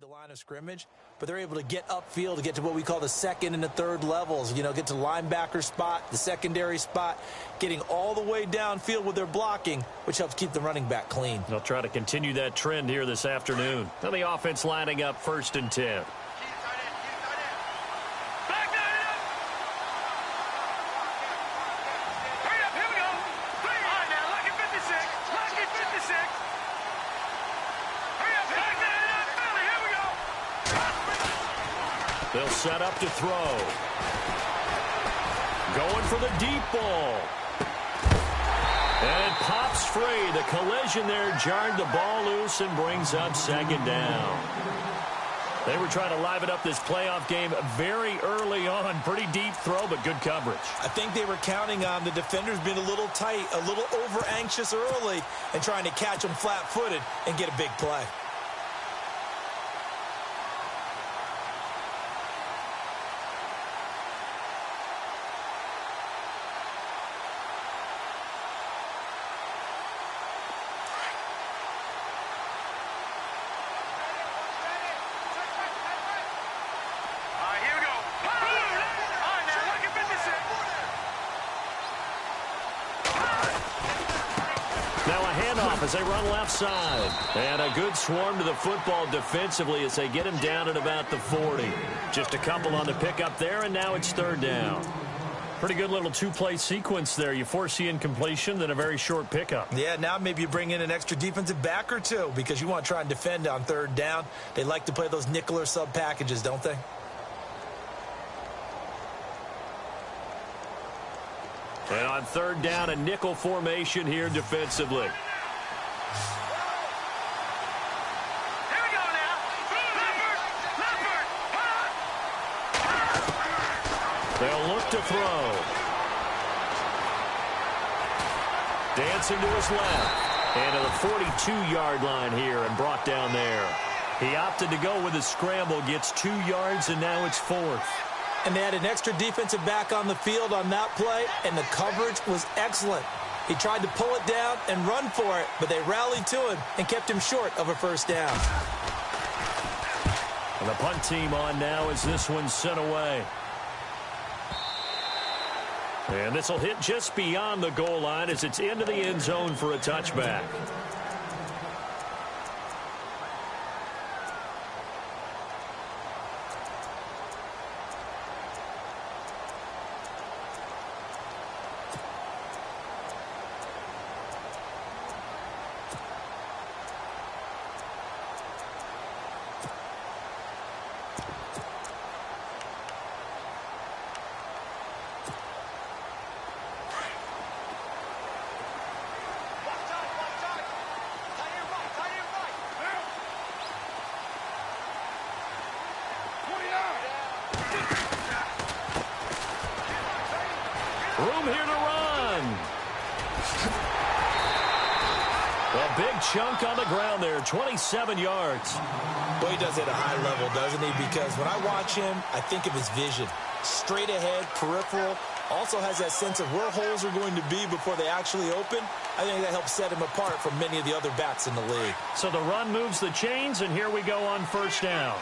the line of scrimmage, but they're able to get upfield to get to what we call the second and the third levels. You know, get to the linebacker spot, the secondary spot, getting all the way downfield with their blocking, which helps keep the running back clean. They'll try to continue that trend here this afternoon. Now the offense lining up 1st and 10. They'll set up to throw. Going for the deep ball. And it pops free. The collision there jarred the ball loose and brings up 2nd down. They were trying to liven up this playoff game very early on. Pretty deep throw, but good coverage. I think they were counting on the defenders being a little tight, a little over-anxious early, and trying to catch them flat-footed and get a big play. As they run left side. And a good swarm to the football defensively as they get him down at about the 40. Just a couple on the pickup there, and now it's 3rd down. Pretty good little two-play sequence there. You force the incompletion, then a very short pickup. Yeah, now maybe you bring in an extra defensive back or two because you want to try and defend on 3rd down. They like to play those nickel or sub packages, don't they? And on 3rd down, a nickel formation here defensively. They'll look to throw. Dancing to his left. And to the 42-yard line here and brought down there. He opted to go with a scramble, gets 2 yards, and now it's 4th. And they had an extra defensive back on the field on that play, and the coverage was excellent. He tried to pull it down and run for it, but they rallied to him and kept him short of a 1st down. And the punt team on now as this one's sent away. And this will hit just beyond the goal line as it's into the end zone for a touchback. Room here to run. A big chunk on the ground there, 27 yards. Boy, he does it at a high level, doesn't he? Because when I watch him, I think of his vision. Straight ahead, peripheral. Also has that sense of where holes are going to be before they actually open. I think that helps set him apart from many of the other backs in the league. So the run moves the chains, and here we go on 1st down.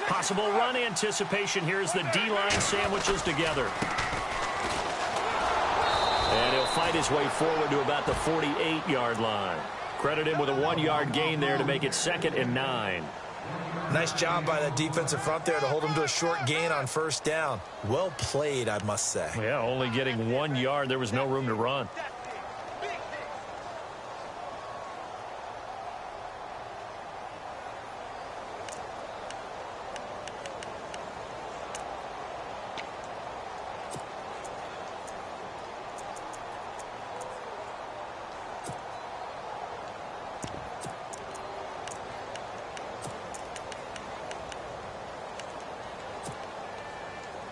Possible run anticipation here as the D-line sandwiches together. And he'll fight his way forward to about the 48-yard line. Credit him with a 1-yard gain there to make it 2nd and 9. Nice job by that defensive front there to hold him to a short gain on 1st down. Well played, I must say. Yeah, only getting 1 yard. There was no room to run.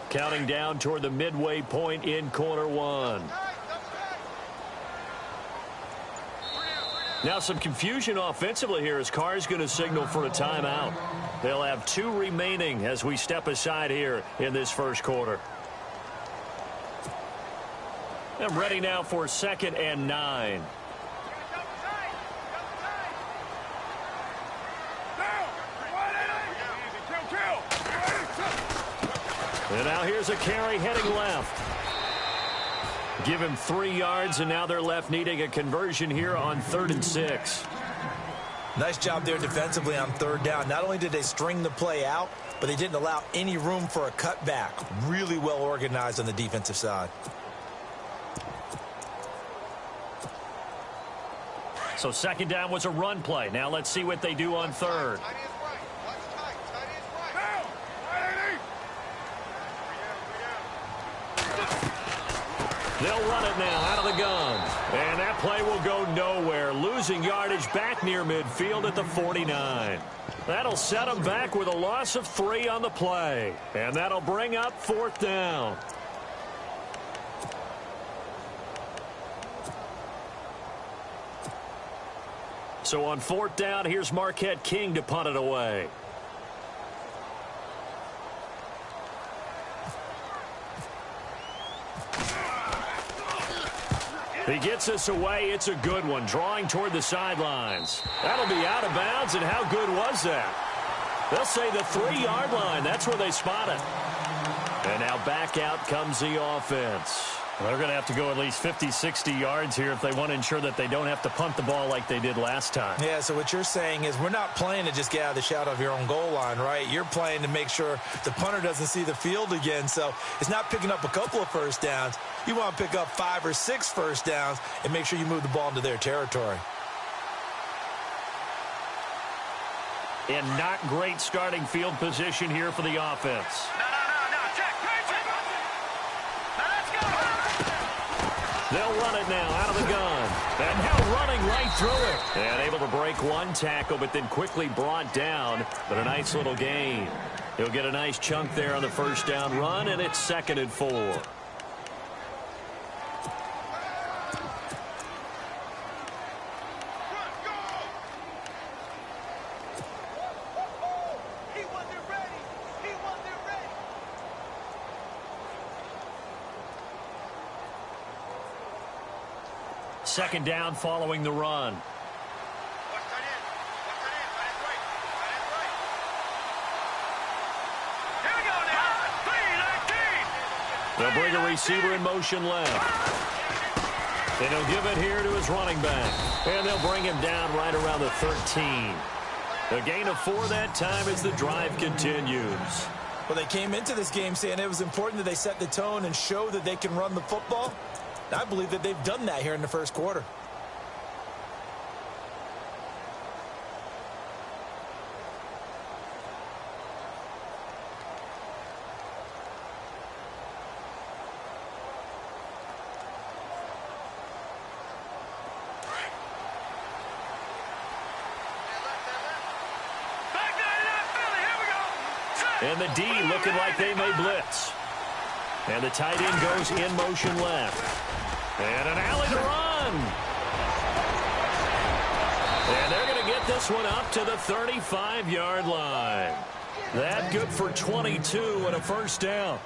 Counting down toward the midway point in quarter 1. Now some confusion offensively here as Carr's going to signal for a timeout. They'll have 2 remaining as we step aside here in this 1st quarter. And ready now for 2nd and 9. And now here's a carry heading left. Give him 3 yards, and now they're left needing a conversion here on 3rd and 6. Nice job there defensively on 3rd down. Not only did they string the play out, but they didn't allow any room for a cutback. Really well organized on the defensive side. So 2nd down was a run play. Now let's see what they do on 3rd. They'll run it now out of the gun. And that play will go nowhere. Losing yardage back near midfield at the 49. That'll set them back with a loss of 3 on the play. And that'll bring up 4th down. So on 4th down, here's Marquette King to punt it away. He gets us away. It's a good one, drawing toward the sidelines. That'll be out of bounds, and how good was that? They'll say the 3-yard line. That's where they spot it. And now back out comes the offense. They're going to have to go at least 50, 60 yards here if they want to ensure that they don't have to punt the ball like they did last time. Yeah, so what you're saying is we're not playing to just get out of the shadow of your own goal line, right? You're playing to make sure the punter doesn't see the field again. So it's not picking up a couple of first downs. You want to pick up 5 or 6 first downs and make sure you move the ball into their territory. And not great starting field position here for the offense. They'll run it now out of the gun. And now running right through it. And able to break one tackle, but then quickly brought down. But a nice little gain. He'll get a nice chunk there on the first down run, and it's 2nd and 4. Second down following the run. They'll bring a receiver in motion left. And he'll give it here to his running back. And they'll bring him down right around the 13. A gain of 4 that time as the drive continues. Well, they came into this game saying it was important that they set the tone and show that they can run the football. I believe that they've done that here in the first quarter. And the D looking like they may blitz. And the tight end goes in motion left. And an alley to run. And they're going to get this one up to the 35-yard line. That good for 22 and a first down.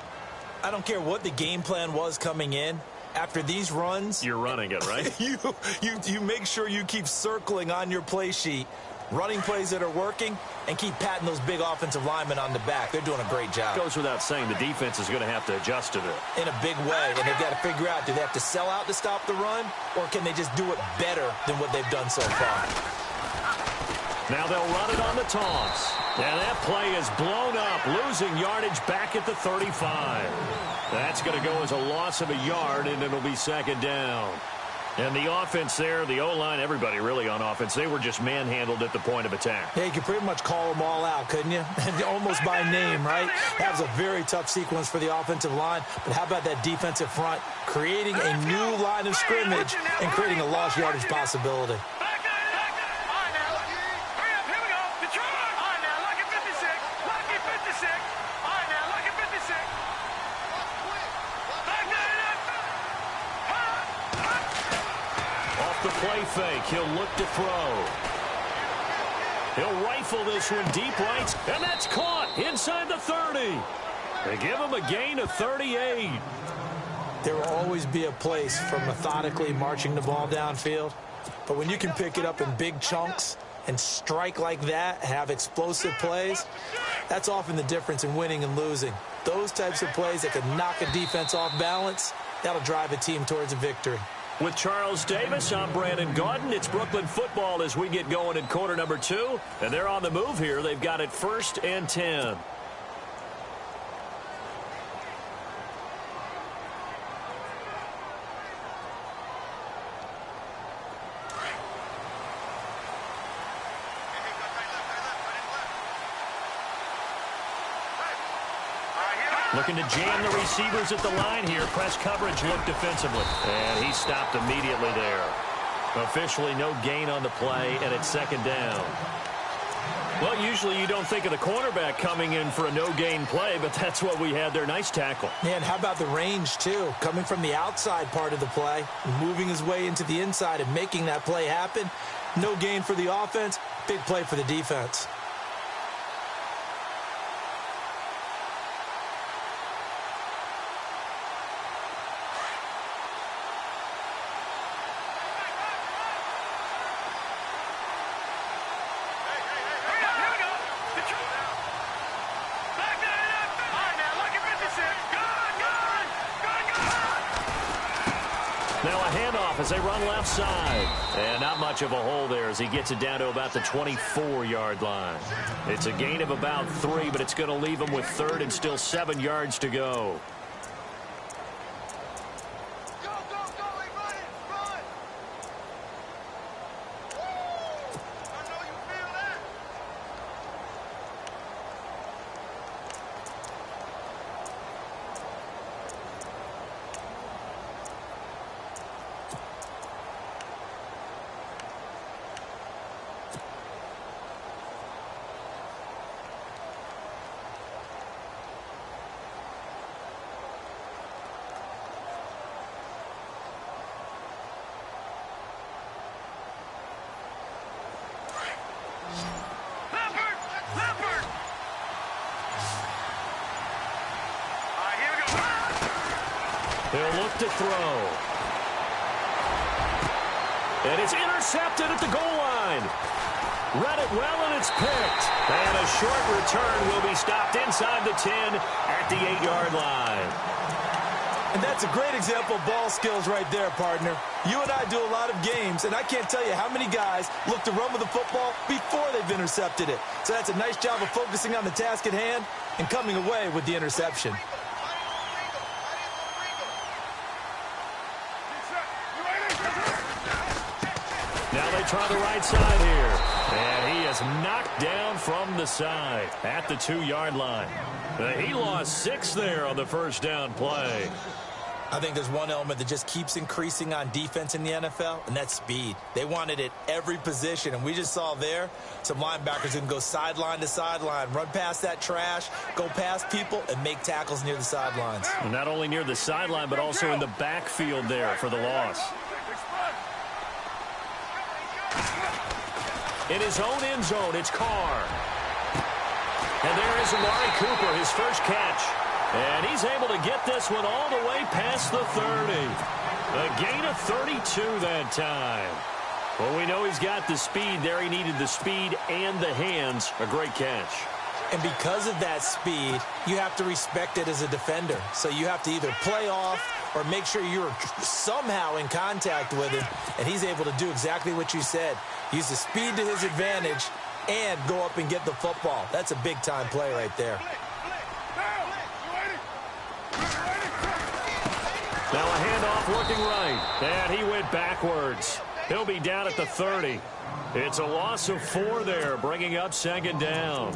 I don't care what the game plan was coming in. After these runs, you're running it, right? you make sure you keep circling on your play sheet, running plays that are working, and keep patting those big offensive linemen on the back. They're doing a great job. Goes without saying the defense is going to have to adjust to it. In a big way, and they've got to figure out, do they have to sell out to stop the run, or can they just do it better than what they've done so far? Now they'll run it on the toss. And that play is blown up, losing yardage back at the 35. That's going to go as a loss of a yard, and it'll be 2nd down. And the offense there, the O-line, everybody really on offense, they were just manhandled at the point of attack. Yeah, you could pretty much call them all out, couldn't you? Almost by name, right? That was a very tough sequence for the offensive line. But how about that defensive front creating a new line of scrimmage and creating a lost yardage possibility? Play fake. He'll look to throw. He'll rifle this one deep right, and that's caught inside the 30. They give him a gain of 38. There will always be a place for methodically marching the ball downfield, but when you can pick it up in big chunks and strike like that, have explosive plays, That's often the difference in winning and losing. Those types of plays that can knock a defense off balance, that'll drive a team towards a victory. With Charles Davis, I'm Brandon Gaudin. It's Brooklyn football as we get going in quarter number 2. And they're on the move here. They've got it 1st and 10. Looking to jam the receivers at the line here. Press coverage look defensively. And he stopped immediately there. Officially no gain on the play, and it's 2nd down. Well, usually you don't think of the cornerback coming in for a no-gain play, but that's what we had there. Nice tackle. Man, how about the range, too? Coming from the outside part of the play, moving his way into the inside and making that play happen. No gain for the offense, big play for the defense. As they run left side. And not much of a hole there as he gets it down to about the 24-yard line. It's a gain of about 3, but it's going to leave him with 3rd and still 7 yards to go. He'll look to throw. And it's intercepted at the goal line. Read it well, and it's picked. And a short return will be stopped inside the 10 at the 8-yard line. And that's a great example of ball skills right there, partner. You and I do a lot of games, and I can't tell you how many guys look to run with the football before they've intercepted it. So that's a nice job of focusing on the task at hand and coming away with the interception. Now they try the right side here. And he is knocked down from the side at the 2-yard line. He lost 6 there on the first down play. I think there's one element that just keeps increasing on defense in the NFL, and that's speed. They want it at every position, and we just saw there some linebackers who can go sideline to sideline, run past that trash, go past people, and make tackles near the sidelines. Not only near the sideline, but also in the backfield there for the loss. In his own end zone, it's Carr. And there is Amari Cooper, his first catch. And he's able to get this one all the way past the 30. A gain of 32 that time. Well, we know he's got the speed there. He needed the speed and the hands. A great catch. And because of that speed, you have to respect it as a defender. So you have to either play off or make sure you're somehow in contact with him. And he's able to do exactly what you said. Use the speed to his advantage and go up and get the football. That's a big-time play right there. Now a handoff working right. And he went backwards. He'll be down at the 30. It's a loss of 4 there, bringing up 2nd down.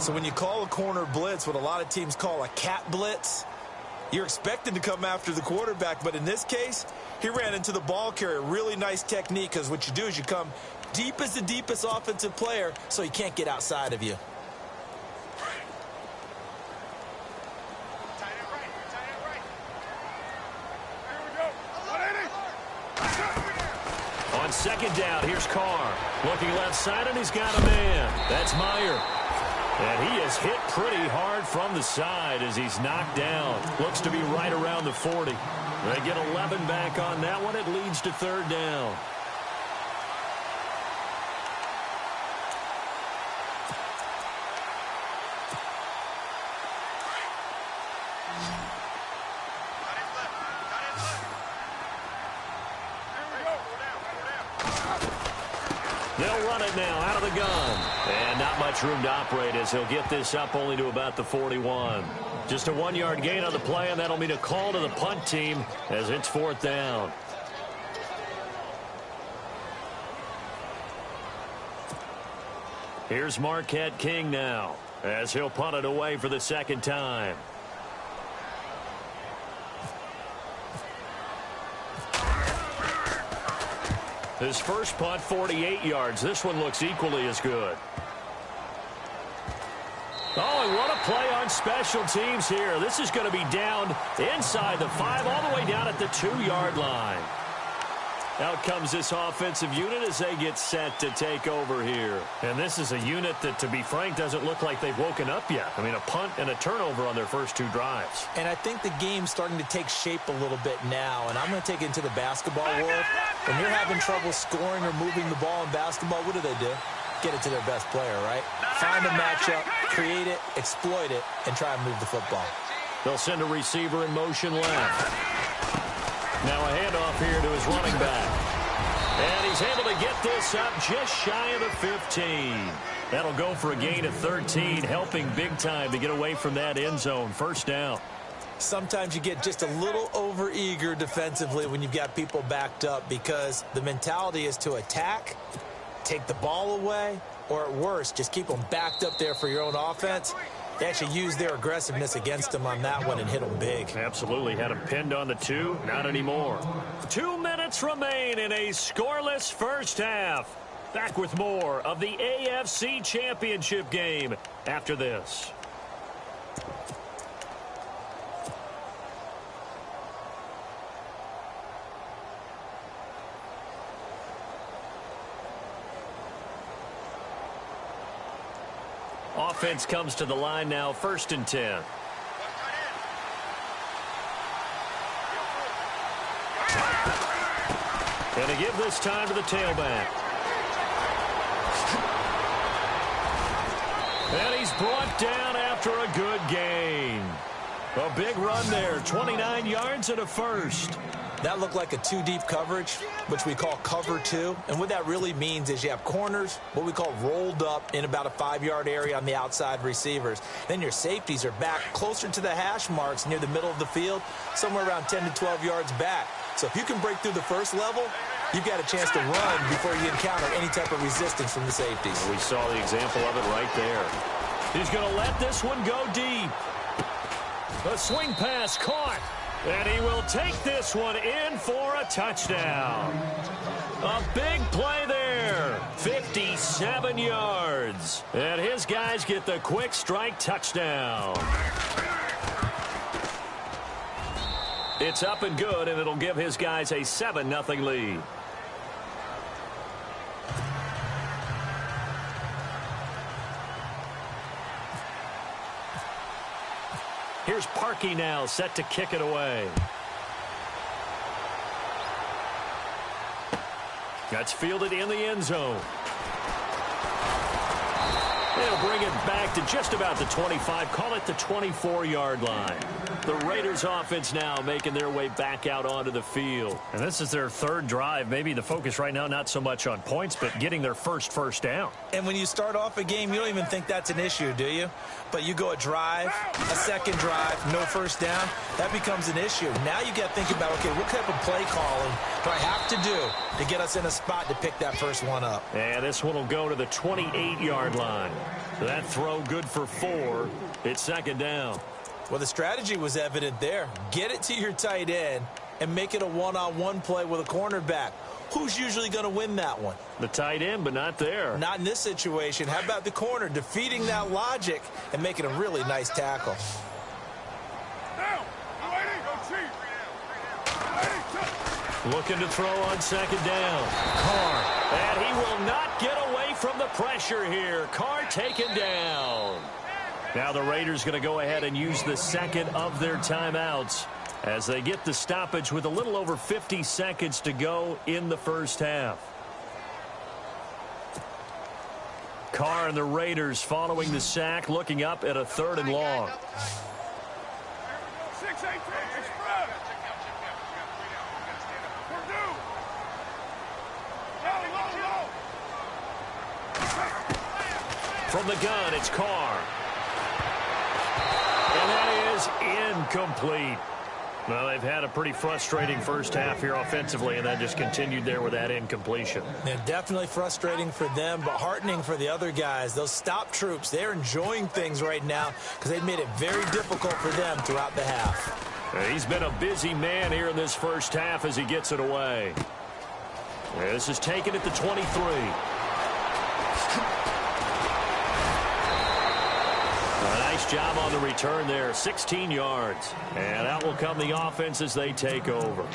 So when you call a corner blitz, what a lot of teams call a cat blitz, you're expected to come after the quarterback. But in this case, he ran into the ball carrier. Really nice technique, because what you do is you come deep as the deepest offensive player so he can't get outside of you. On 2nd down, here's Carr. Looking left side, and he's got a man. That's Meyer. And he is hit pretty hard from the side as he's knocked down. Looks to be right around the 40. They get 11 back on that one. It leads to 3rd down. They'll run it now out of the gun. And not much room to operate as he'll get this up only to about the 41. Just a 1-yard gain on the play, and that'll mean a call to the punt team as it's 4th down. Here's Marquette King now as he'll punt it away for the 2nd time. His first punt, 48 yards. This one looks equally as good. Oh, and what a play on special teams here. This is going to be down inside the 5, all the way down at the 2-yard line. Out comes this offensive unit as they get set to take over here. And this is a unit that, to be frank, doesn't look like they've woken up yet. I mean, a punt and a turnover on their first 2 drives. And I think the game's starting to take shape a little bit now. And I'm going to take it into the basketball world. When you're having trouble scoring or moving the ball in basketball, what do? Get it to their best player, right? Find a matchup, create it, exploit it, and try and move the football. They'll send a receiver in motion left. Now a handoff here to his running back. And he's able to get this up just shy of the 15. That'll go for a gain of 13, helping big time to get away from that end zone. 1st down. Sometimes you get just a little over-eager defensively when you've got people backed up because the mentality is to attack, take the ball away, or at worst, just keep them backed up there for your own offense. They actually used their aggressiveness against them on that one and hit them big. Absolutely. Had them pinned on the 2. Not anymore. 2 minutes remain in a scoreless first half. Back with more of the AFC Championship game after this. Offense comes to the line now, 1st and 10. And to give this time to the tailback. And he's brought down after a good gain. A big run there, 29 yards and a first. That looked like a 2-deep coverage, which we call cover 2. And what that really means is you have corners, what we call rolled up in about a 5-yard area on the outside receivers. Then your safeties are back closer to the hash marks near the middle of the field, somewhere around 10 to 12 yards back. So if you can break through the first level, you've got a chance to run before you encounter any type of resistance from the safeties. We saw the example of it right there. He's going to let this one go deep. A swing pass caught. And he will take this one in for a touchdown. A big play there. 57 yards. And his guys get the quick strike touchdown. It's up and good, and it'll give his guys a 7-0 lead. Here's Parkey now, set to kick it away. That's fielded in the end zone. They'll bring it back to just about the 25, call it the 24-yard line. The Raiders offense now making their way back out onto the field. And this is their 3rd drive. Maybe the focus right now not so much on points, but getting their first down. And when you start off a game, you don't even think that's an issue, do you? But you go a drive, a 2nd drive, no first down, that becomes an issue. Now you got to think about, okay, what type of play calling do I have to do to get us in a spot to pick that first one up? And this one will go to the 28-yard line. That throw good for 4. It's 2nd down. Well, the strategy was evident there. Get it to your tight end and make it a one-on-one play with a cornerback. Who's usually going to win that one? The tight end, but not there. Not in this situation. How about the corner defeating that logic and making a really nice tackle? Looking to throw on 2nd down. Carr. And he will not get away from the pressure here. Carr taken down. Now the Raiders going to go ahead and use the 2nd of their timeouts as they get the stoppage with a little over 50 seconds to go in the first half. Carr and the Raiders following the sack, looking up at a 3rd and long. From the gun, it's Carr. And that is incomplete. Well, they've had a pretty frustrating first half here offensively, and then just continued there with that incompletion. Yeah, definitely frustrating for them, but heartening for the other guys. Those stop troops, they're enjoying things right now because they've made it very difficult for them throughout the half. He's been a busy man here in this first half as he gets it away. This is taken at the 23. Nice job on the return there, 16 yards. And out will come the offense as they take over.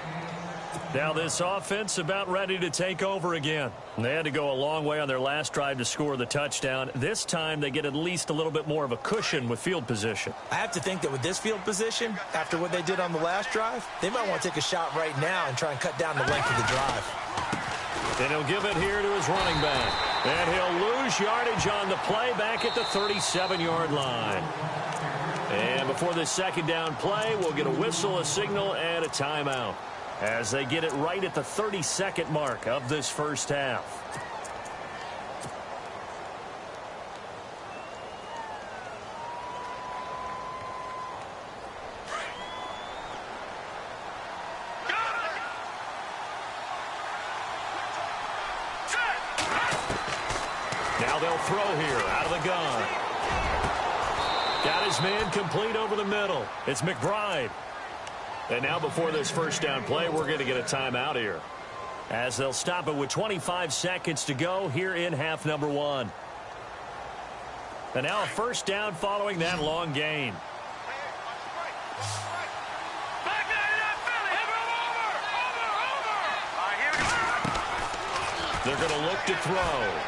Now this offense about ready to take over again. They had to go a long way on their last drive to score the touchdown. This time they get at least a little bit more of a cushion with field position. I have to think that with this field position, after what they did on the last drive, they might want to take a shot right now and try and cut down the length of the drive. And he'll give it here to his running back. And he'll lose yardage on the play back at the 37-yard line. And before this second down play, we'll get a whistle, a signal, and a timeout as they get it right at the 32nd mark of this first half. Now they'll throw here out of the gun. Got his man complete over the middle. It's McBride. And now before this first down play, we're going to get a timeout here, as they'll stop it with 25 seconds to go here in half number one. And now a first down following that long gain. They're going to look to throw.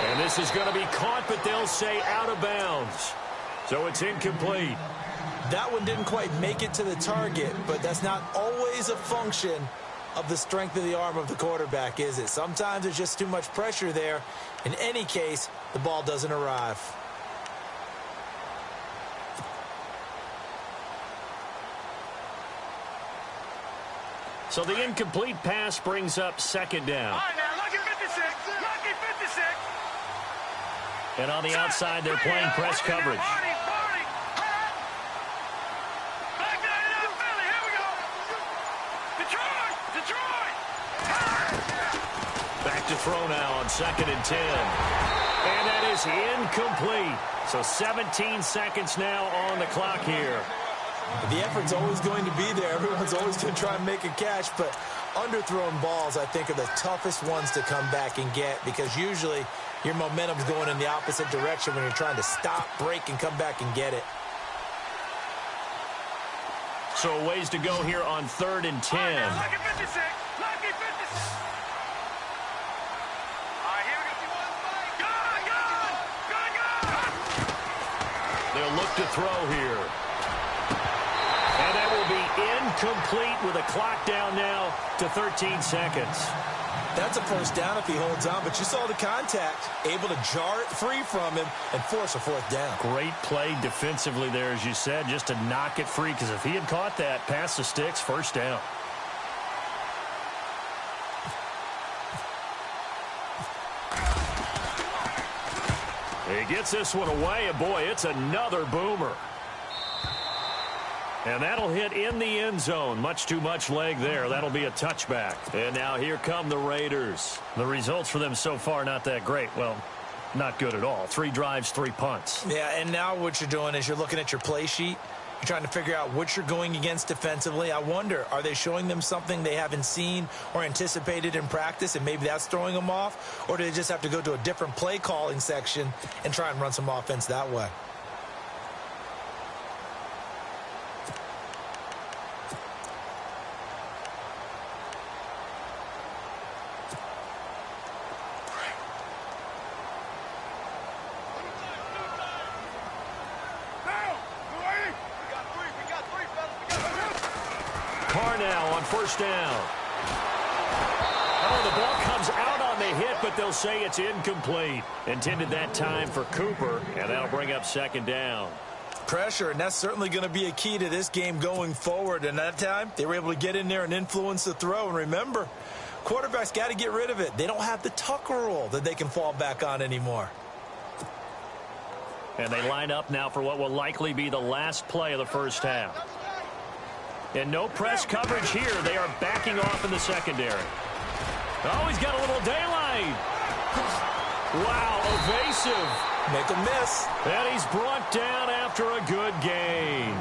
And this is going to be caught, but they'll say out of bounds. So it's incomplete. That one didn't quite make it to the target, but that's not always a function of the strength of the arm of the quarterback, is it? Sometimes there's just too much pressure there. In any case, the ball doesn't arrive. So the incomplete pass brings up second down. All right, now, lucky 56. Lucky 56. And on the outside, they're playing press coverage. Back to throw now on 2nd and 10. And that is incomplete. So 17 seconds now on the clock here. The effort's always going to be there. Everyone's always going to try and make a catch, but underthrown balls, I think, are the toughest ones to come back and get, because usually your momentum's going in the opposite direction when you're trying to stop, break, and come back and get it. So a ways to go here on 3rd and 10. Lucky 56. Lucky 56. They'll look to throw here. And that will be incomplete with a clock down now to 13 seconds. That's a first down if he holds on, but you saw the contact, able to jar it free from him and force a fourth down. Great play defensively there, as you said, just to knock it free, because if he had caught that, past the sticks, first down. He gets this one away, and boy, it's another boomer. And that'll hit in the end zone. Much too much leg there. That'll be a touchback. And now here come the Raiders. The results for them so far, not that great. Well, not good at all. 3 drives, 3 punts. Yeah, and now what you're doing is you're looking at your play sheet. You're trying to figure out what you're going against defensively. I wonder, are they showing them something they haven't seen or anticipated in practice, and maybe that's throwing them off? Or do they just have to go to a different play calling section and try and run some offense that way? First down. Oh, the ball comes out on the hit, but they'll say it's incomplete. Intended that time for Cooper, and that'll bring up second down. Pressure, and that's certainly going to be a key to this game going forward. And that time, they were able to get in there and influence the throw. And remember, quarterbacks got to get rid of it. They don't have the Tucker rule that they can fall back on anymore. And they line up now for what will likely be the last play of the first half. And no press coverage here. They are backing off in the secondary. Oh, he's got a little daylight. Wow, evasive. Make a miss. And he's brought down after a good gain.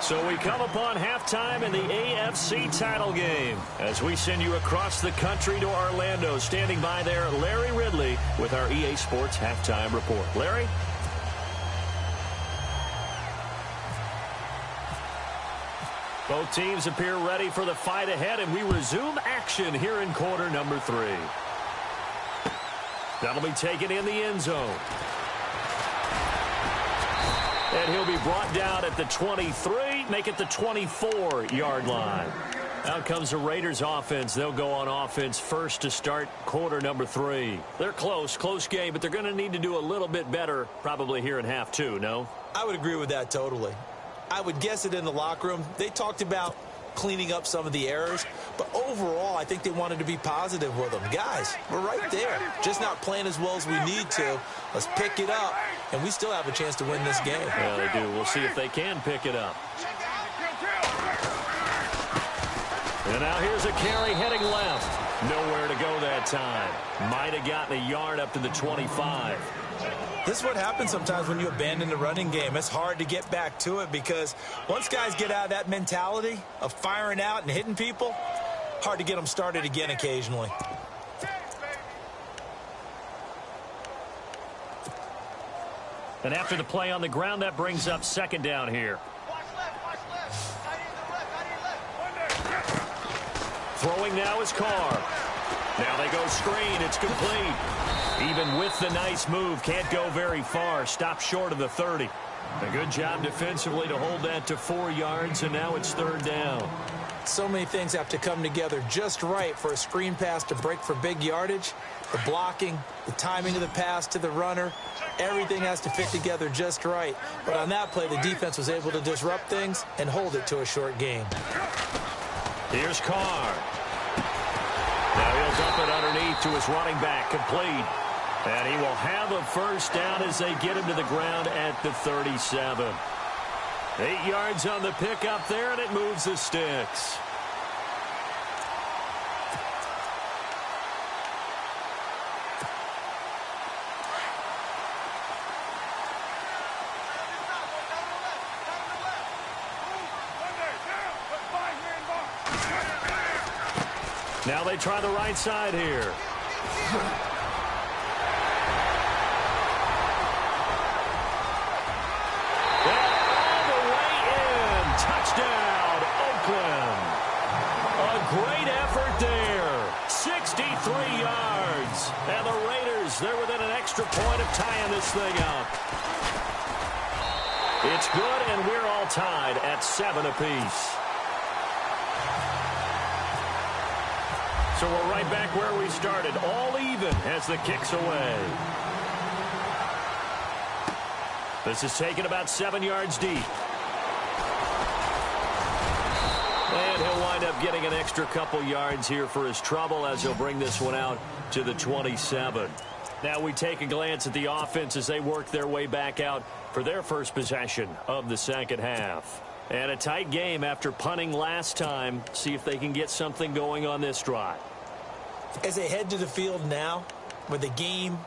So we come upon halftime in the AFC title game as we send you across the country to Orlando. Standing by there, Larry Ridley with our EA Sports halftime report. Larry? Both teams appear ready for the fight ahead, and we resume action here in quarter number 3. That'll be taken in the end zone. And he'll be brought down at the 23, make it the 24-yard line. Out comes the Raiders offense. They'll go on offense first to start quarter number 3. They're close game, but they're going to need to do a little bit better probably here in half 2, no? I would agree with that totally. I would guess it in the locker room. They talked about cleaning up some of the errors, but overall, I think they wanted to be positive with them. Guys, we're right there. Just not playing as well as we need to. Let's pick it up, and we still have a chance to win this game. Yeah, they do. We'll see if they can pick it up. And now here's a carry heading left. Nowhere to go that time. Might have gotten a yard up to the 25. This is what happens sometimes when you abandon the running game. It's hard to get back to it because once guys get out of that mentality of firing out and hitting people, hard to get them started again occasionally. And after the play on the ground, that brings up second down here. Throwing now is Carr. Now they go screen. It's complete. Even with the nice move, can't go very far. Stop short of the 30. A good job defensively to hold that to 4 yards, and now it's third down. So many things have to come together just right for a screen pass to break for big yardage. The blocking, the timing of the pass to the runner, everything has to fit together just right. But on that play, the defense was able to disrupt things and hold it to a short gain. Here's Carr. Now he'll dump it underneath to his running back, complete. And he will have a first down as they get him to the ground at the 37. 8 yards on the pickup there, and it moves the sticks. Now they try the right side here. Touchdown, Oakland. A great effort there. 63 yards. And the Raiders, they're within an extra point of tying this thing up. It's good, and we're all tied at 7 apiece. So we're right back where we started. All even as the kick's away. This is taken about 7 yards deep. And he'll wind up getting an extra couple yards here for his trouble as he'll bring this one out to the 27. Now we take a glance at the offense as they work their way back out for their first possession of the second half. And a tight game after punting last time. See if they can get something going on this drive. As they head to the field now, with the game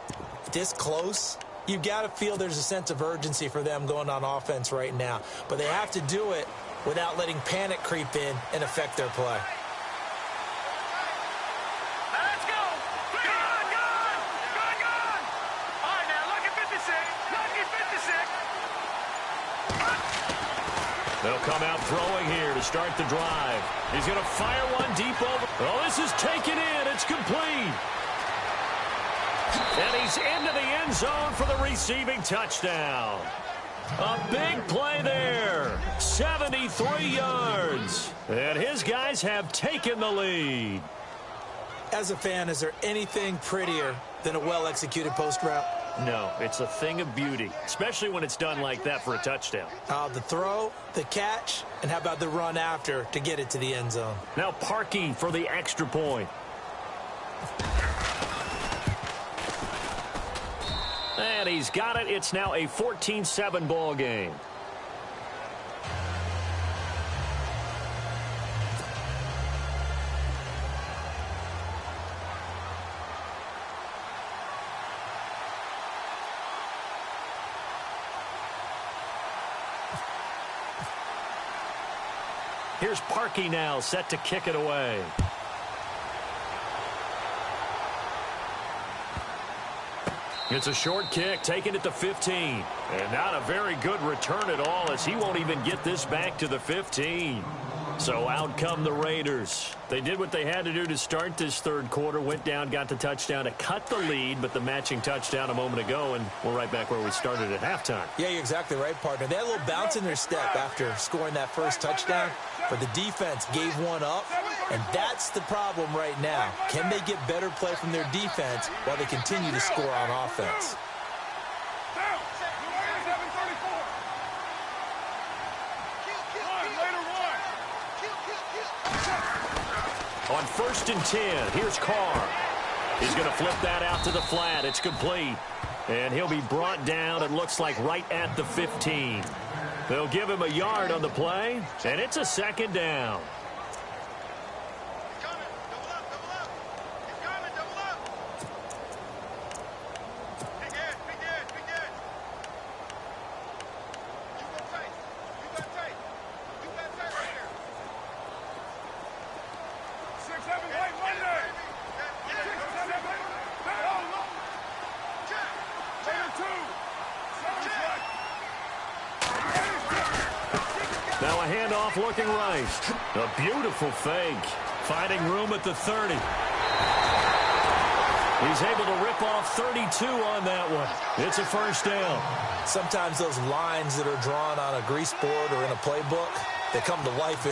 this close, you've got to feel there's a sense of urgency for them going on offense right now. But they have to do it without letting panic creep in and affect their play. Let's go! Good! All right, now, lucky 56. They'll come out throwing here to start the drive. He's going to fire one deep over. Oh, this is taken in. It's complete. And he's into the end zone for the receiving touchdown. A big play there. 73 yards. And his guys have taken the lead. As a fan, is there anything prettier than a well-executed post route? No, it's a thing of beauty, especially when it's done like that for a touchdown. The throw, the catch, and how about the run after to get it to the end zone? Now Parkey for the extra point. And he's got it. It's now a 14-7 ball game. Here's Parkey now, set to kick it away. It's a short kick, taking it to 15. And not a very good return at all, as he won't even get this back to the 15. So out come the Raiders. They did what they had to do to start this third quarter, went down, got the touchdown to cut the lead, but the matching touchdown a moment ago, and we're right back where we started at halftime. Yeah, you're exactly right, partner. They had a little bounce in their step after scoring that first touchdown, but the defense gave one up, and that's the problem right now. Can they get better play from their defense while they continue to score on offense? On 1st and 10, here's Carr. He's going to flip that out to the flat. It's complete. And he'll be brought down, it looks like, right at the 15. They'll give him a yard on the play, and it's a second down. Now a handoff looking right. A beautiful fake. Finding room at the 30. He's able to rip off 32 on that one. It's a first down. Sometimes those lines that are drawn on a grease board or in a playbook, they come to life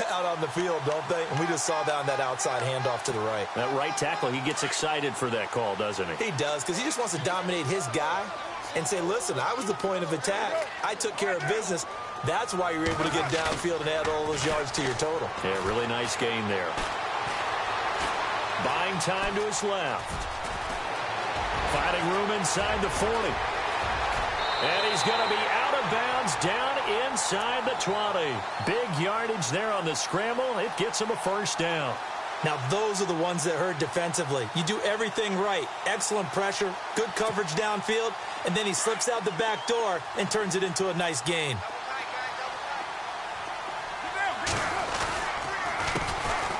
out on the field, don't they? And we just saw down that outside handoff to the right. That right tackle, he gets excited for that call, doesn't he? He does, because he just wants to dominate his guy and say, listen, I was the point of attack. I took care of business. That's why you're able to get downfield and add all those yards to your total. Yeah, really nice game there. Buying time to his left. Finding room inside the 40. And he's going to be out of bounds down inside the 20. Big yardage there on the scramble. It gets him a first down. Now, those are the ones that hurt defensively. You do everything right. Excellent pressure, good coverage downfield, and then he slips out the back door and turns it into a nice gain.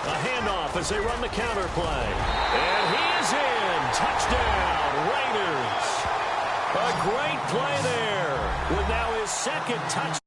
A handoff as they run the counter play. And he is in. Touchdown, Raiders. A great play there with now his second touchdown